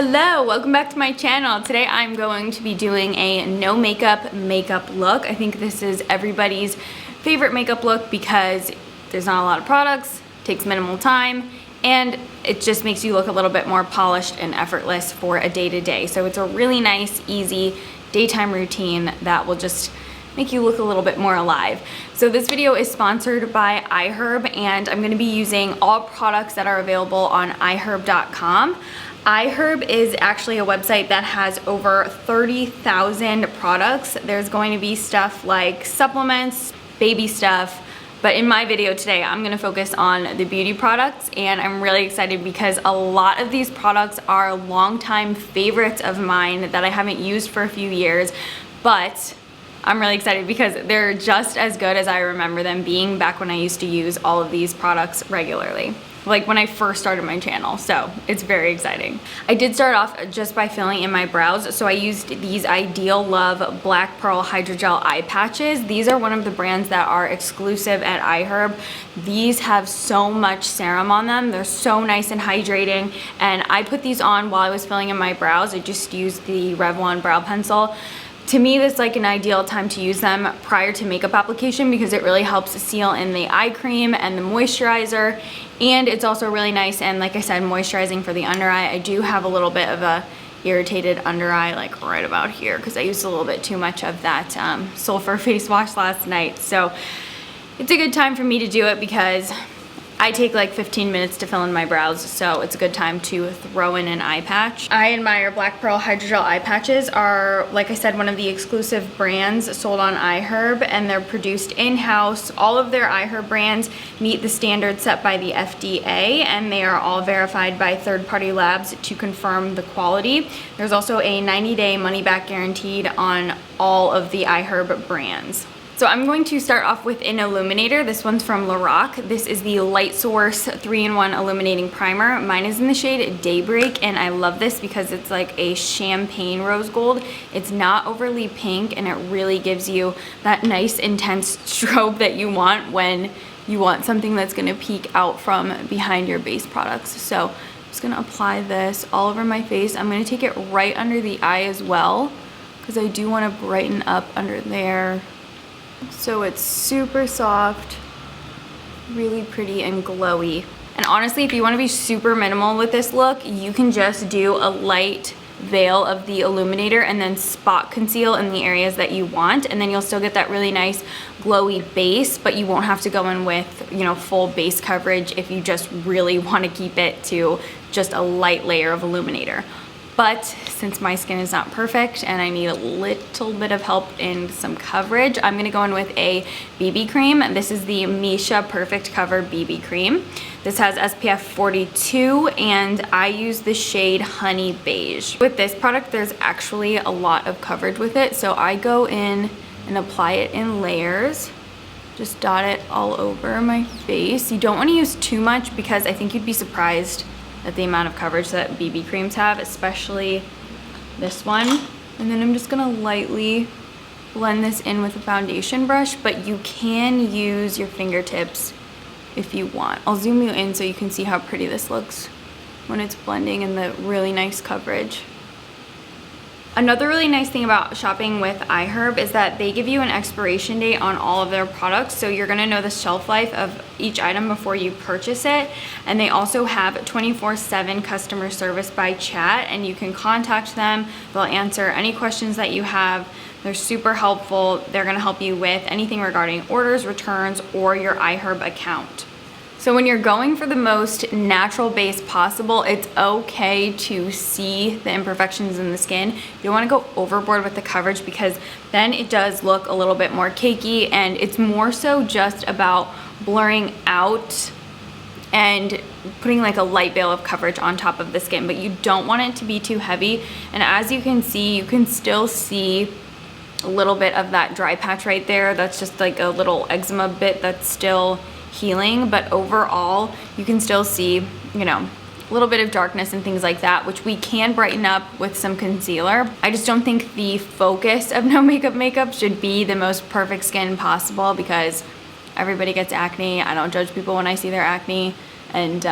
Hello, welcome back to my channel. Today I'm going to be doing a no makeup look. I think this is everybody's favorite makeup look because there's not a lot of products, takes minimal time, and it just makes you look a little bit more polished and effortless for a day-to-day. So it's a really nice, easy daytime routine that will just make you look a little bit more alive. So this video is sponsored by iHerb, and I'm gonna be using all products that are available on iHerb.com. iHerb is actually a website that has over 30,000 products. There's going to be stuff like supplements, baby stuff, but in my video today, I'm gonna focus on the beauty products, and I'm really excited because a lot of these products are longtime favorites of mine that I haven't used for a few years, but I'm really excited because they're just as good as I remember them being back when I used to use all of these products regularly, like when I first started my channel. So it's very exciting. I did start off just by filling in my brows. So I used these Idealove Black Pearl Hydrogel eye patches. These are one of the brands that are exclusive at iHerb. These have so much serum on them. They're so nice and hydrating. And I put these on while I was filling in my brows. I just used the Revlon brow pencil. To me, this is like an ideal time to use them prior to makeup application because it really helps seal in the eye cream and the moisturizer. And it's also really nice and, like I said, moisturizing for the under eye. I do have a little bit of a irritated under eye, like right about here, because I used a little bit too much of that sulfur face wash last night. So it's a good time for me to do it because I take like 15 minutes to fill in my brows, so it's a good time to throw in an eye patch. I admire Black Pearl Hydrogel eye patches. Are, like I said, one of the exclusive brands sold on iHerb, and they're produced in-house. All of their iHerb brands meet the standards set by the FDA, and they are all verified by third-party labs to confirm the quality. There's also a 90-day money-back guaranteed on all of the iHerb brands. So I'm going to start off with an illuminator. This one's from Lorac. This is the Light Source 3-in-1 Illuminating Primer. Mine is in the shade Daybreak, and I love this because it's like a champagne rose gold. It's not overly pink, and it really gives you that nice intense strobe that you want when you want something that's gonna peek out from behind your base products. So I'm just gonna apply this all over my face. I'm gonna take it right under the eye as well because I do wanna brighten up under there. So it's super soft, really pretty and glowy. And honestly, if you want to be super minimal with this look, you can just do a light veil of the illuminator and then spot conceal in the areas that you want, and then you'll still get that really nice glowy base, but you won't have to go in with, you know, full base coverage if you just really want to keep it to just a light layer of illuminator. But since my skin is not perfect and I need a little bit of help in some coverage, I'm gonna go in with a BB cream. This is the Missha Perfect Cover BB cream. This has SPF 42, and I use the shade Honey Beige. With this product, there's actually a lot of coverage with it, so I go in and apply it in layers. Just dot it all over my face. You don't wanna use too much because I think you'd be surprised at the amount of coverage that BB creams have, especially this one. And then I'm just gonna lightly blend this in with a foundation brush, but you can use your fingertips if you want. I'll zoom you in so you can see how pretty this looks when it's blending in the really nice coverage. Another really nice thing about shopping with iHerb is that they give you an expiration date on all of their products, so you're gonna know the shelf life of each item before you purchase it. And they also have 24/7 customer service by chat, and you can contact them. They'll answer any questions that you have. They're super helpful. They're gonna help you with anything regarding orders, returns, or your iHerb account. So when you're going for the most natural base possible, it's okay to see the imperfections in the skin. You don't want to go overboard with the coverage because then it does look a little bit more cakey, and it's more so just about blurring out and putting like a light veil of coverage on top of the skin, but you don't want it to be too heavy. And as you can see, you can still see a little bit of that dry patch right there. That's just like a little eczema bit that's still healing, but overall you can still see, you know, a little bit of darkness and things like that, which we can brighten up with some concealer. I just don't think the focus of no makeup should be the most perfect skin possible because everybody gets acne. I don't judge people when I see their acne, and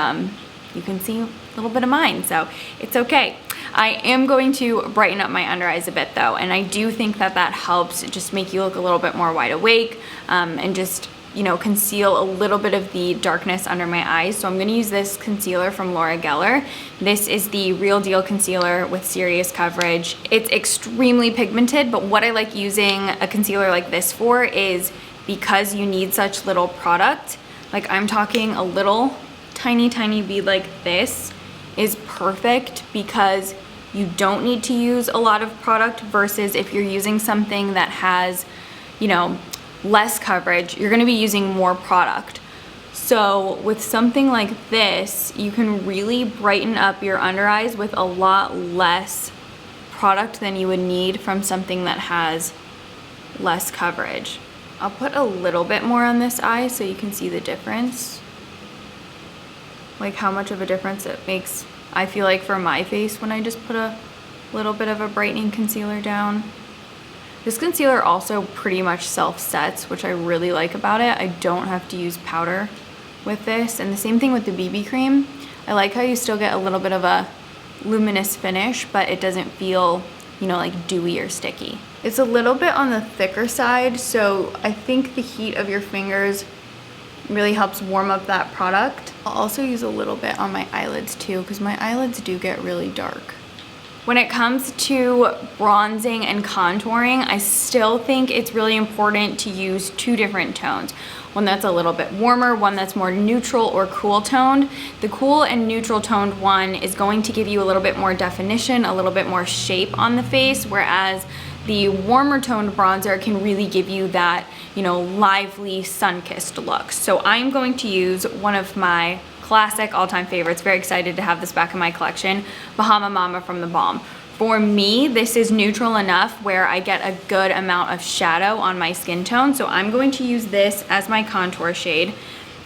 you can see a little bit of mine, so it's okay. I am going to brighten up my under eyes a bit though, and I do think that that helps just make you look a little bit more wide awake, and just, you know, conceal a little bit of the darkness under my eyes. So I'm gonna use this concealer from Laura Geller. This is the Real Deal Concealer with serious coverage. It's extremely pigmented, but what I like using a concealer like this for is because you need such little product, like I'm talking a little tiny bead like this is perfect because you don't need to use a lot of product, versus if you're using something that has, you know, less coverage, you're gonna be using more product. So with something like this, you can really brighten up your under eyes with a lot less product than you would need from something that has less coverage. I'll put a little bit more on this eye so you can see the difference. Like how much of a difference it makes, I feel like, for my face when I just put a little bit of a brightening concealer down. This concealer also pretty much self-sets, which I really like about it. I don't have to use powder with this. And the same thing with the BB cream. I like how you still get a little bit of a luminous finish, but it doesn't feel, you know, like dewy or sticky. It's a little bit on the thicker side, so I think the heat of your fingers really helps warm up that product. I'll also use a little bit on my eyelids too, because my eyelids do get really dark. When it comes to bronzing and contouring, I still think it's really important to use two different tones. One that's a little bit warmer, one that's more neutral or cool toned. The cool and neutral toned one is going to give you a little bit more definition, a little bit more shape on the face, whereas the warmer toned bronzer can really give you that, you know, lively sun-kissed look. So I'm going to use one of my classic all-time favorites. Very excited to have this back in my collection, Bahama Mama from theBalm. For me, this is neutral enough where I get a good amount of shadow on my skin tone. So I'm going to use this as my contour shade.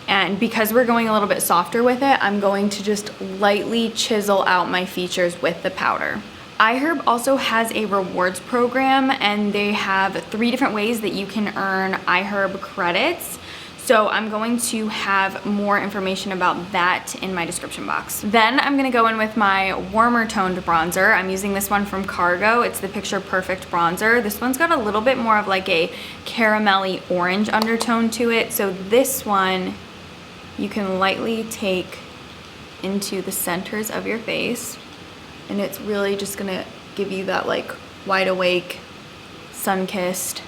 And because we're going a little bit softer with it, I'm going to just lightly chisel out my features with the powder. iHerb also has a rewards program, and they have 3 different ways that you can earn iHerb credits. So I'm going to have more information about that in my description box. Then I'm gonna go in with my warmer toned bronzer. I'm using this one from Cargo. It's the Picture Perfect bronzer. This one's got a little bit more of like a caramelly orange undertone to it. So this one you can lightly take into the centers of your face, and it's really just gonna give you that like wide awake, sun-kissed,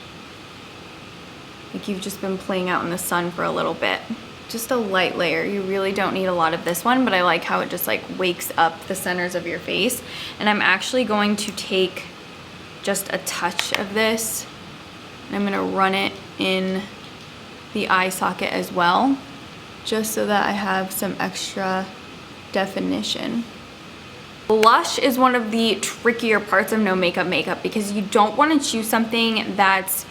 like you've just been playing out in the sun for a little bit. Just a light layer. You really don't need a lot of this one, but I like how it just like wakes up the centers of your face. And I'm actually going to take just a touch of this, and I'm gonna run it in the eye socket as well, just so that I have some extra definition. Blush is one of the trickier parts of no makeup because you don't want to choose something that's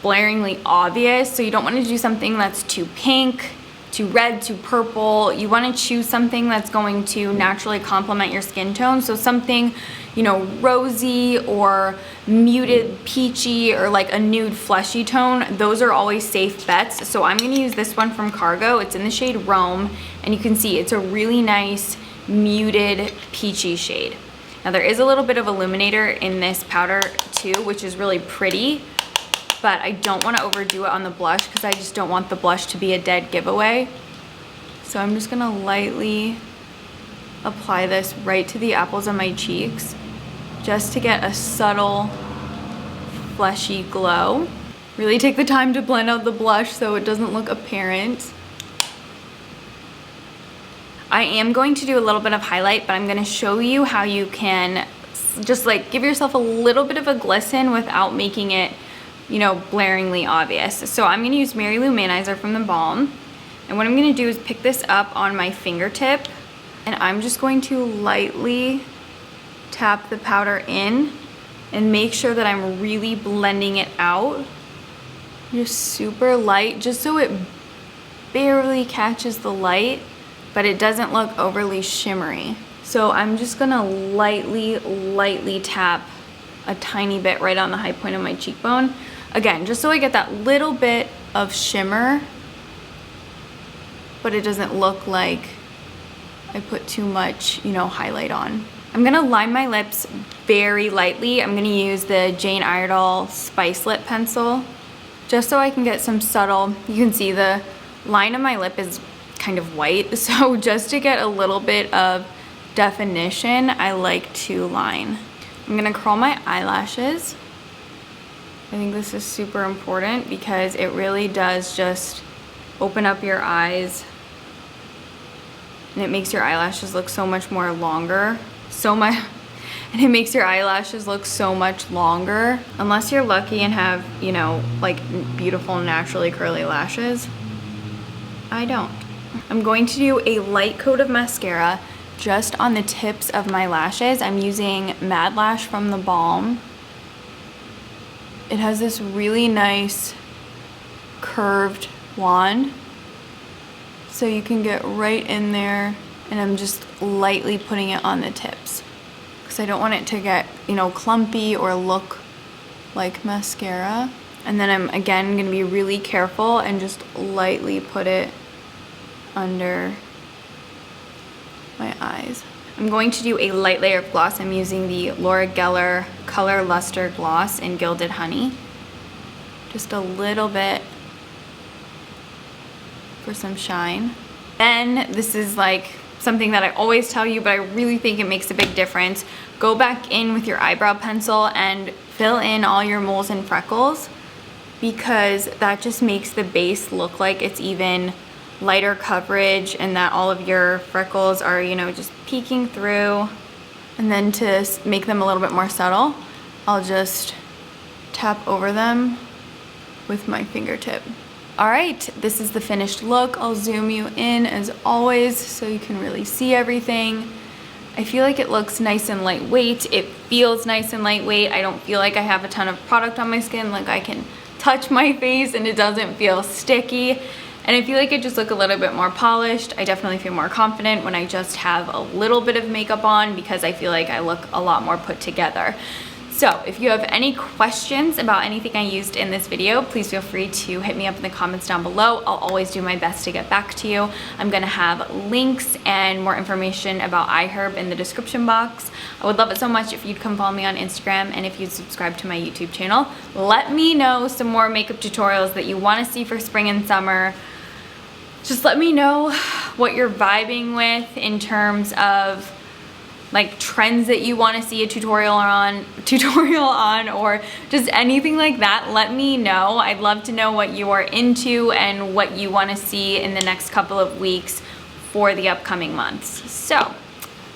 blaringly obvious. So you don't want to do something that's too pink, too red, too purple. You want to choose something that's going to naturally complement your skin tone. So something, you know, rosy or muted peachy or like a nude fleshy tone. Those are always safe bets. So I'm going to use this one from Cargo. It's in the shade Rome, and you can see it's a really nice muted peachy shade. Now there is a little bit of illuminator in this powder too, which is really pretty, but I don't want to overdo it on the blush because I just don't want the blush to be a dead giveaway. So I'm just gonna lightly apply this right to the apples of my cheeks just to get a subtle fleshy glow. Really take the time to blend out the blush so it doesn't look apparent. I am going to do a little bit of highlight, but I'm gonna show you how you can just like give yourself a little bit of a glisten without making it, you know, blaringly obvious. So I'm gonna use Mary Lou Manizer from theBalm. And what I'm gonna do is pick this up on my fingertip, and I'm just going to lightly tap the powder in and make sure that I'm really blending it out. Just super light, just so it barely catches the light, but it doesn't look overly shimmery. So I'm just gonna lightly tap a tiny bit right on the high point of my cheekbone. Again, just so I get that little bit of shimmer, but it doesn't look like I put too much, you know, highlight on. I'm gonna line my lips very lightly. I'm gonna use the Jane Iredale Spice Lip Pencil just so I can get some subtle, you can see the line of my lip is kind of white, so just to get a little bit of definition, I like to line. I'm gonna curl my eyelashes. I think this is super important because it really does just open up your eyes and it makes your eyelashes look so much more longer. And it makes your eyelashes look so much longer. Unless you're lucky and have, you know, like beautiful naturally curly lashes. I don't. I'm going to do a light coat of mascara just on the tips of my lashes. I'm using Mad Lash from theBalm. It has this really nice curved wand. So you can get right in there, and I'm just lightly putting it on the tips. Because I don't want it to get, you know, clumpy or look like mascara. And then I'm again gonna be really careful and just lightly put it under my eyes. I'm going to do a light layer of gloss. I'm using the Laura Color Luster Gloss in Gilded Honey. Just a little bit for some shine. Then this is like something that I always tell you, but I really think it makes a big difference. Go back in with your eyebrow pencil and fill in all your moles and freckles, because that just makes the base look like it's even lighter coverage and that all of your freckles are, you know, just peeking through. And then to make them a little bit more subtle, I'll just tap over them with my fingertip. All right, this is the finished look. I'll zoom you in as always so you can really see everything. I feel like it looks nice and lightweight. It feels nice and lightweight. I don't feel like I have a ton of product on my skin. Like I can touch my face and it doesn't feel sticky. And I feel like I just look a little bit more polished. I definitely feel more confident when I just have a little bit of makeup on because I feel like I look a lot more put together. So if you have any questions about anything I used in this video, please feel free to hit me up in the comments down below. I'll always do my best to get back to you. I'm gonna have links and more information about iHerb in the description box. I would love it so much if you'd come follow me on Instagram and if you'd subscribe to my YouTube channel. Let me know some more makeup tutorials that you wanna see for spring and summer. Just let me know what you're vibing with in terms of like trends that you want to see a tutorial on, or just anything like that. Let me know. I'd love to know what you are into and what you want to see in the next couple of weeks for the upcoming months. So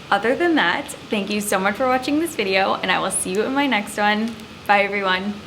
other than that, thank you so much for watching this video and I will see you in my next one. Bye everyone.